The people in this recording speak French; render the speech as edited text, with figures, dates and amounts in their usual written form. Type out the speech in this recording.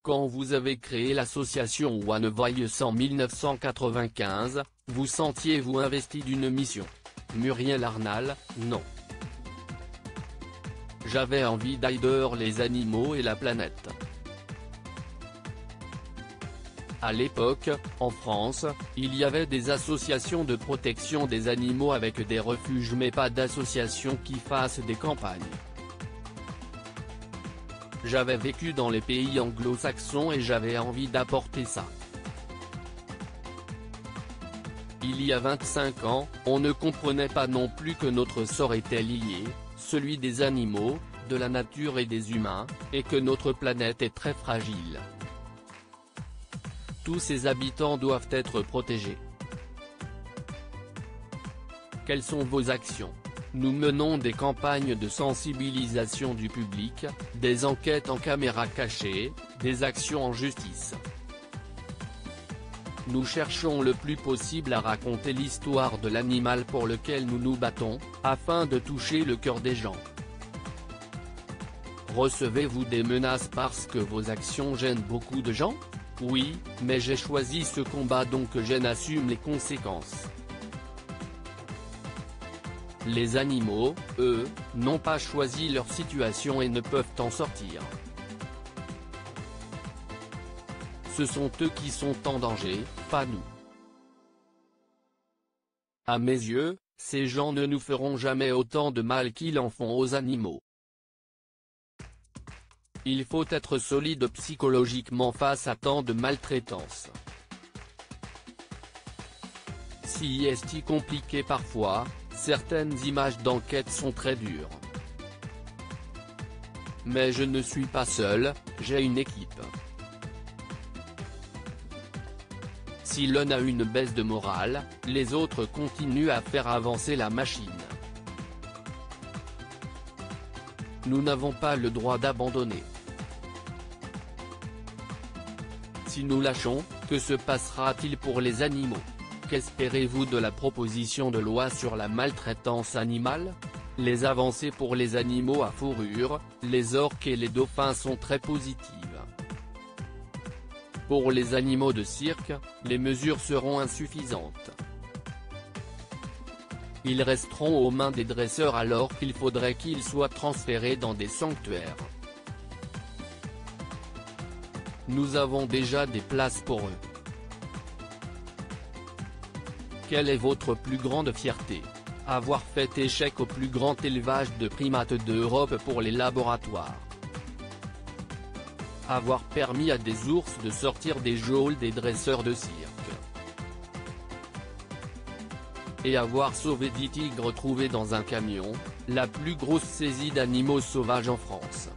Quand vous avez créé l'association One Voice en 1995, vous sentiez-vous investi d'une mission? Muriel Arnal: non. J'avais envie d'aider les animaux et la planète. À l'époque, en France, il y avait des associations de protection des animaux avec des refuges mais pas d'associations qui fassent des campagnes. J'avais vécu dans les pays anglo-saxons et j'avais envie d'apporter ça. Il y a 25 ans, on ne comprenait pas non plus que notre sort était lié, celui des animaux, de la nature et des humains, et que notre planète est très fragile. Tous ses habitants doivent être protégés. Quelles sont vos actions? Nous menons des campagnes de sensibilisation du public, des enquêtes en caméra cachée, des actions en justice. Nous cherchons le plus possible à raconter l'histoire de l'animal pour lequel nous nous battons, afin de toucher le cœur des gens. Recevez-vous des menaces parce que vos actions gênent beaucoup de gens? Oui, mais j'ai choisi ce combat donc j'en assume les conséquences. Les animaux, eux, n'ont pas choisi leur situation et ne peuvent en sortir. Ce sont eux qui sont en danger, pas nous. À mes yeux, ces gens ne nous feront jamais autant de mal qu'ils en font aux animaux. Il faut être solide psychologiquement face à tant de maltraitance. Si est compliqué parfois, certaines images d'enquête sont très dures. Mais je ne suis pas seul, j'ai une équipe. Si l'un a une baisse de morale, les autres continuent à faire avancer la machine. Nous n'avons pas le droit d'abandonner. Si nous lâchons, que se passera-t-il pour les animaux? Qu'espérez-vous de la proposition de loi sur la maltraitance animale? Les avancées pour les animaux à fourrure, les orques et les dauphins sont très positives. Pour les animaux de cirque, les mesures seront insuffisantes. Ils resteront aux mains des dresseurs alors qu'il faudrait qu'ils soient transférés dans des sanctuaires. Nous avons déjà des places pour eux. Quelle est votre plus grande fierté? Avoir fait échec au plus grand élevage de primates d'Europe pour les laboratoires. Avoir permis à des ours de sortir des geôles des dresseurs de cirque. Et avoir sauvé 10 tigres trouvés dans un camion, la plus grosse saisie d'animaux sauvages en France.